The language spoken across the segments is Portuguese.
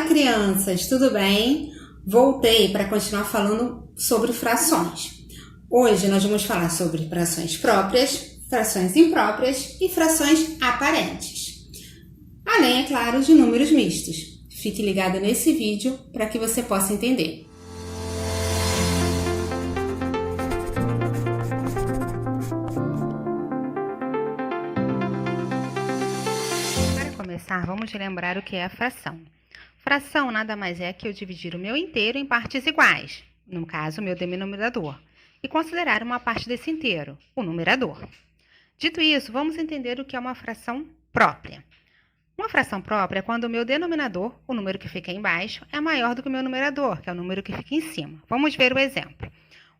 crianças, tudo bem? Voltei para continuar falando sobre frações. Hoje nós vamos falar sobre frações próprias, frações impróprias e frações aparentes. Além, é claro, de números mistos. Fique ligado nesse vídeo para que você possa entender. Para começar, vamos lembrar o que é a fração. Fração nada mais é que eu dividir o meu inteiro em partes iguais, no caso, o meu denominador, e considerar uma parte desse inteiro, o numerador. Dito isso, vamos entender o que é uma fração própria. Uma fração própria é quando o meu denominador, o número que fica embaixo, é maior do que o meu numerador, que é o número que fica em cima. Vamos ver o exemplo.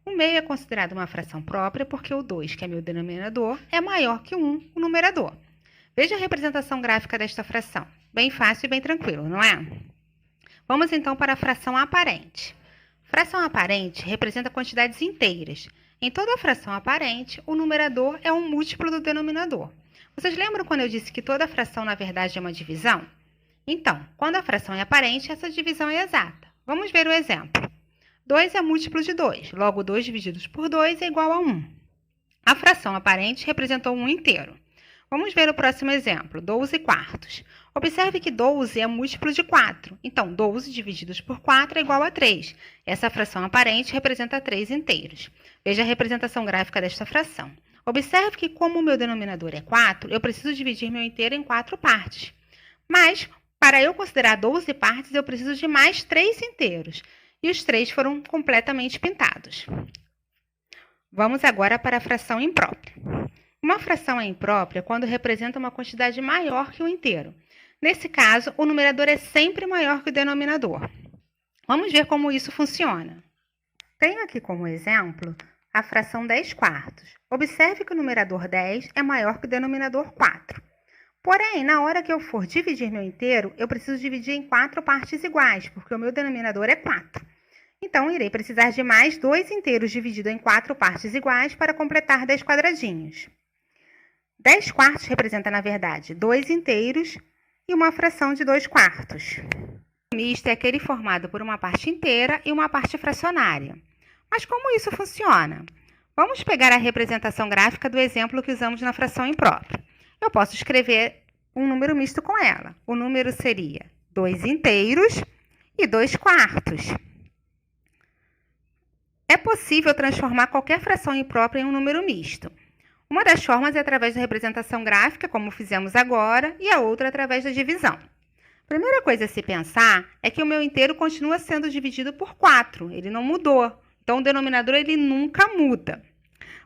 O meio é considerado uma fração própria porque o 2, que é meu denominador, é maior que o 1, o numerador. Veja a representação gráfica desta fração. Bem fácil e bem tranquilo, não é? Vamos então para a fração aparente. Fração aparente representa quantidades inteiras. Em toda fração aparente, o numerador é um múltiplo do denominador. Vocês lembram quando eu disse que toda fração, na verdade, é uma divisão? Então, quando a fração é aparente, essa divisão é exata. Vamos ver o exemplo. 2 é múltiplo de 2, logo 2 divididos por 2 é igual a 1. A fração aparente representou 1 inteiro. Vamos ver o próximo exemplo, 12 quartos. Observe que 12 é múltiplo de 4, então 12 divididos por 4 é igual a 3. Essa fração aparente representa 3 inteiros. Veja a representação gráfica desta fração. Observe que como o meu denominador é 4, eu preciso dividir meu inteiro em 4 partes. Mas, para eu considerar 12 partes, eu preciso de mais 3 inteiros. E os 3 foram completamente pintados. Vamos agora para a fração imprópria. Uma fração é imprópria quando representa uma quantidade maior que o inteiro. Nesse caso, o numerador é sempre maior que o denominador. Vamos ver como isso funciona. Tenho aqui como exemplo a fração 10 quartos. Observe que o numerador 10 é maior que o denominador 4. Porém, na hora que eu for dividir meu inteiro, eu preciso dividir em 4 partes iguais, porque o meu denominador é 4. Então, irei precisar de mais 2 inteiros divididos em 4 partes iguais para completar 10 quadradinhos. 10 quartos representa, na verdade, 2 inteiros e uma fração de 2 quartos. O misto é aquele formado por uma parte inteira e uma parte fracionária. Mas como isso funciona? Vamos pegar a representação gráfica do exemplo que usamos na fração imprópria. Eu posso escrever um número misto com ela. O número seria 2 inteiros e 2 quartos. É possível transformar qualquer fração imprópria em um número misto. Uma das formas é através da representação gráfica, como fizemos agora, e a outra através da divisão. A primeira coisa a se pensar é que o meu inteiro continua sendo dividido por 4, ele não mudou. Então, o denominador ele nunca muda.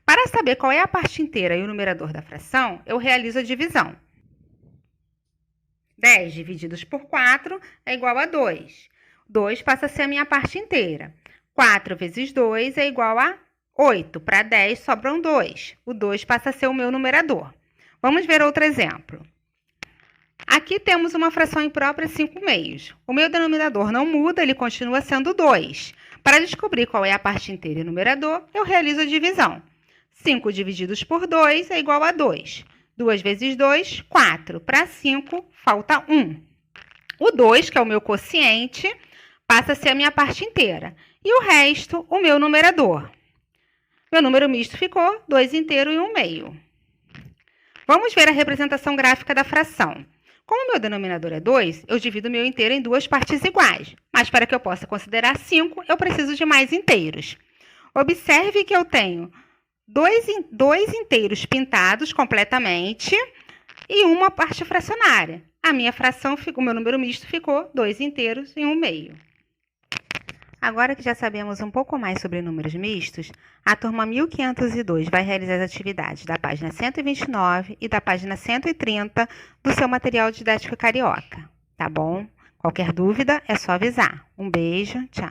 Para saber qual é a parte inteira e o numerador da fração, eu realizo a divisão. 10 divididos por 4 é igual a 2. 2 passa a ser a minha parte inteira. 4 vezes 2 é igual a 8. Para 10 sobram 2. O 2 passa a ser o meu numerador. Vamos ver outro exemplo. Aqui temos uma fração imprópria 5 meios. O meu denominador não muda, ele continua sendo 2. Para descobrir qual é a parte inteira e o numerador, eu realizo a divisão. 5 divididos por 2 é igual a 2. 2 vezes 2, 4. Para 5, falta 1. O 2, que é o meu quociente, passa a ser a minha parte inteira. E o resto, o meu numerador. Meu número misto ficou 2 inteiro e 1 meio. Vamos ver a representação gráfica da fração. Como meu denominador é 2, eu divido meu inteiro em 2 partes iguais. Mas para que eu possa considerar 5, eu preciso de mais inteiros. Observe que eu tenho 2 inteiros pintados completamente e uma parte fracionária. A minha fração, o meu número misto ficou 2 inteiros e 1 meio. Agora que já sabemos um pouco mais sobre números mistos, a turma 1502 vai realizar as atividades da página 129 e da página 130 do seu material didático carioca, tá bom? Qualquer dúvida é só avisar. Um beijo, tchau!